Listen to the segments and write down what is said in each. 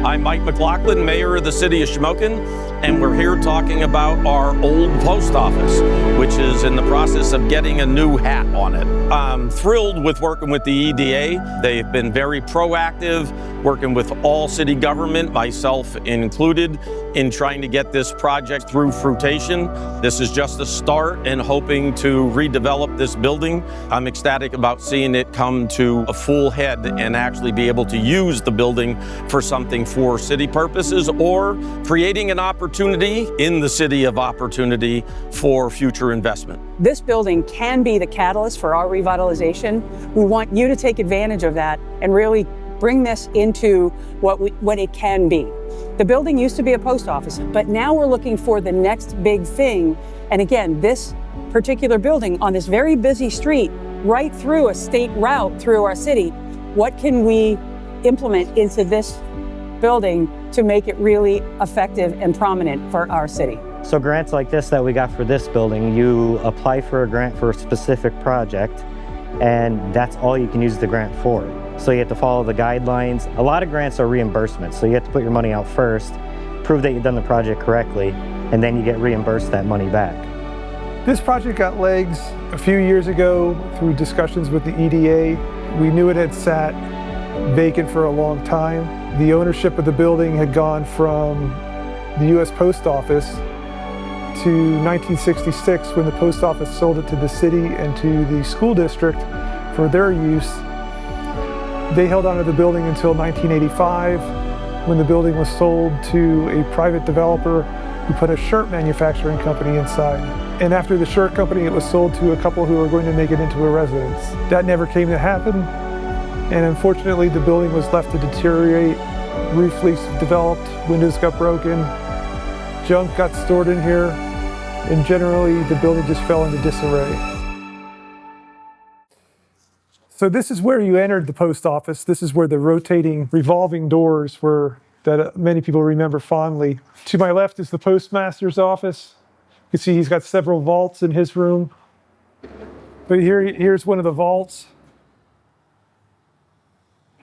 I'm Mike McLaughlin, Mayor of the City of Shamokin, and we're here talking about our old post office, which is in the process of getting a new hat on it. I'm thrilled with working with the EDA. They've been very proactive, working with all city government, myself included, in trying to get this project through fruition. This is just a start and hoping to redevelop this building. I'm ecstatic about seeing it come to a full head and actually be able to use the building for something for city purposes, or creating an opportunity in the city of opportunity for future investment. This building can be the catalyst for our revitalization. We want you to take advantage of that and really bring this into what it can be. The building used to be a post office, but now we're looking for the next big thing. And again, this particular building on this very busy street, right through a state route through our city, what can we implement into this building to make it really effective and prominent for our city? So grants like this that we got for this building, you apply for a grant for a specific project, and that's all you can use the grant for. So you have to follow the guidelines. A lot of grants are reimbursements, so you have to put your money out first, prove that you've done the project correctly, and then you get reimbursed that money back. This project got legs a few years ago through discussions with the EDA. We knew it had sat vacant for a long time. The ownership of the building had gone from the U.S. Post Office to 1966, when the post office sold it to the city and to the school district for their use. They held onto the building until 1985, when the building was sold to a private developer who put a shirt manufacturing company inside. And after the shirt company, it was sold to a couple who were going to make it into a residence. That never came to happen, and unfortunately the building was left to deteriorate. Roof leaks developed, windows got broken, junk got stored in here, and generally the building just fell into disarray. So this is where you entered the post office. This is where the rotating, revolving doors were that many people remember fondly. To my left is the postmaster's office. You can see he's got several vaults in his room. But here's one of the vaults.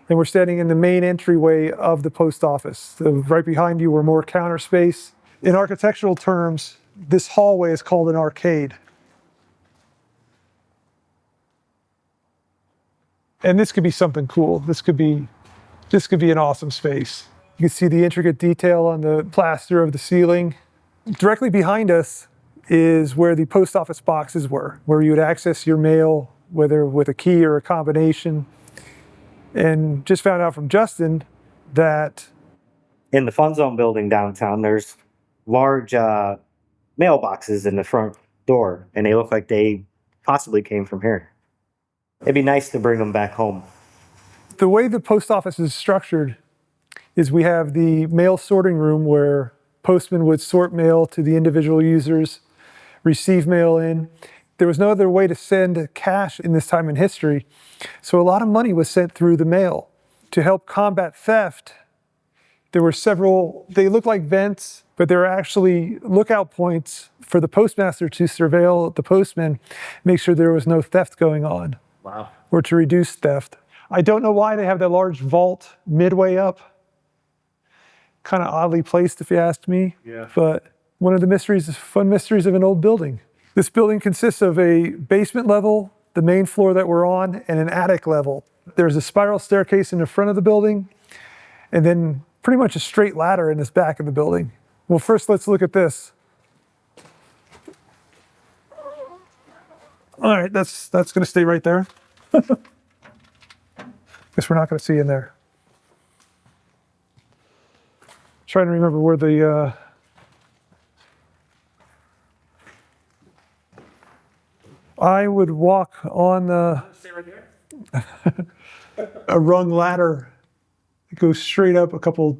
And we're standing in the main entryway of the post office. So right behind you were more counter space. In architectural terms, this hallway is called an arcade. And this could be something cool. This could be an awesome space. You can see the intricate detail on the plaster of the ceiling. Directly behind us is where the post office boxes were, where you would access your mail, whether with a key or a combination. And just found out from Justin that In the Fun Zone building downtown, there's large mailboxes in the front door, and they look like they possibly came from here. It'd be nice to bring them back home. the way the post office is structured is we have the mail sorting room where postmen would sort mail to the individual users, receive mail in. There was no other way to send cash in this time in history, so a lot of money was sent through the mail. To help combat theft, there were several, they look like vents, but they're actually lookout points for the postmaster to surveil the postman, make sure there was no theft going on. Wow. Or to reduce theft. I don't know why they have that large vault midway up. Kind of oddly placed, if you asked me. Yeah. But one of the mysteries, fun mysteries of an old building. This building consists of a basement level, the main floor that we're on, and an attic level. There's a spiral staircase in the front of the building, and then pretty much a straight ladder in this back of the building. Well, first let's look at this. All right, that's gonna stay right there. Guess we're not gonna see in there. Trying to remember where the I would walk on Stay right here. a rung ladder that goes straight up a couple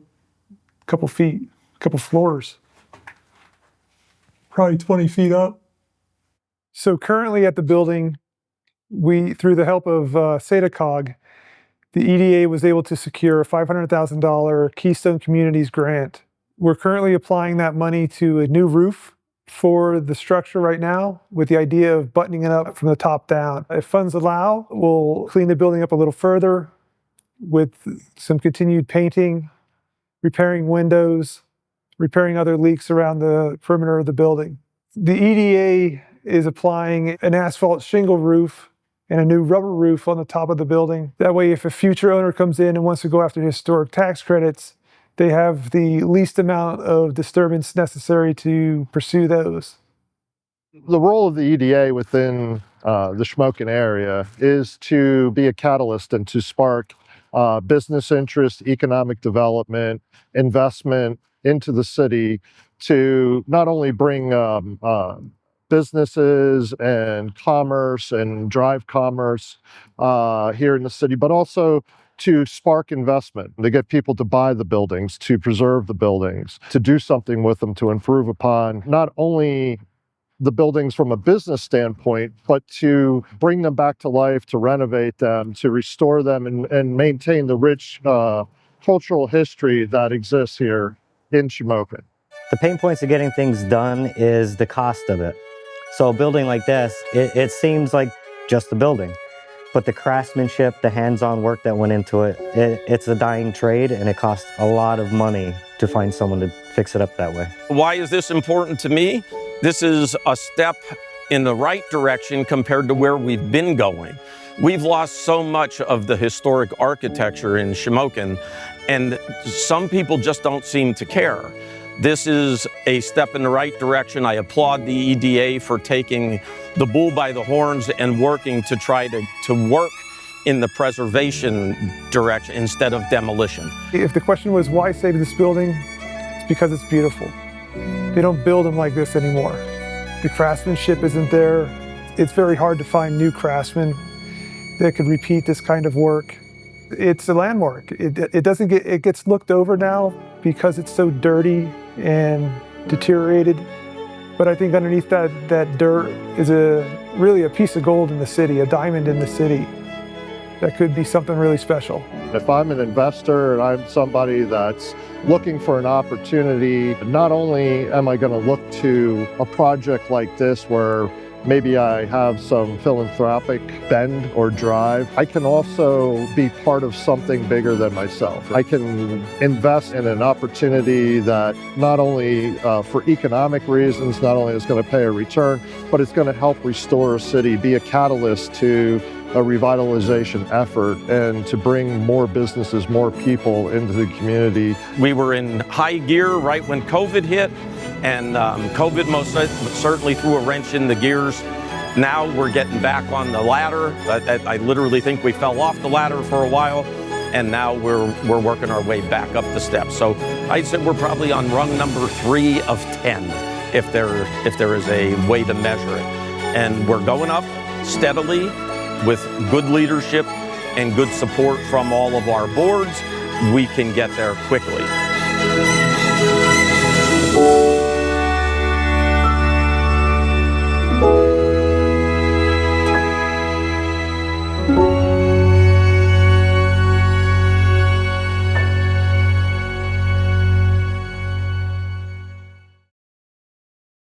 feet, a couple floors, probably 20 feet up. So currently at the building, we, through the help of SEDACOG, the EDA was able to secure a $500,000 Keystone Communities grant. We're currently applying that money to a new roof for the structure right now, with the idea of buttoning it up from the top down. If funds allow, we'll clean the building up a little further with some continued painting, repairing windows, repairing other leaks around the perimeter of the building. The EDA is applying an asphalt shingle roof and a new rubber roof on the top of the building. That way, if a future owner comes in and wants to go after historic tax credits, they have the least amount of disturbance necessary to pursue those. The role of the EDA within the Shamokin area is to be a catalyst and to spark business interest, economic development, investment into the city to not only bring businesses and commerce and drive commerce here in the city, but also to spark investment, to get people to buy the buildings, to preserve the buildings, to do something with them, to improve upon not only the buildings from a business standpoint, but to bring them back to life, to renovate them, to restore them, and maintain the rich cultural history that exists here in Shamokin. The pain points of getting things done is the cost of it. So a building like this, it seems like just a building, but the craftsmanship, the hands-on work that went into it, it's a dying trade, and it costs a lot of money to find someone to fix it up that way. Why is this important to me? This is a step in the right direction compared to where we've been going. We've lost so much of the historic architecture in Shamokin, and some people just don't seem to care. This is a step in the right direction. I applaud the EDA for taking the bull by the horns and working to try to work in the preservation direction instead of demolition. If the question was why save this building, it's because it's beautiful. They don't build them like this anymore. The craftsmanship isn't there. It's very hard to find new craftsmen that could repeat this kind of work. It's a landmark. It gets looked over now because it's so dirty and deteriorated. But I think underneath that dirt is really a piece of gold in the city, a diamond in the city. That could be something really special. If I'm an investor and I'm somebody that's looking for an opportunity, not only am I going to look to a project like this where maybe I have some philanthropic bend or drive, I can also be part of something bigger than myself. I can invest in an opportunity that not only for economic reasons, not only is going to pay a return, but it's going to help restore a city, be a catalyst to a revitalization effort, and to bring more businesses, more people into the community. We were in high gear right when COVID hit, and COVID most certainly threw a wrench in the gears. Now we're getting back on the ladder. I literally think we fell off the ladder for a while, and now we're working our way back up the steps. So I'd say we're probably on rung number 3 of 10, if there is a way to measure it. And we're going up steadily with good leadership and good support from all of our boards. We can get there quickly.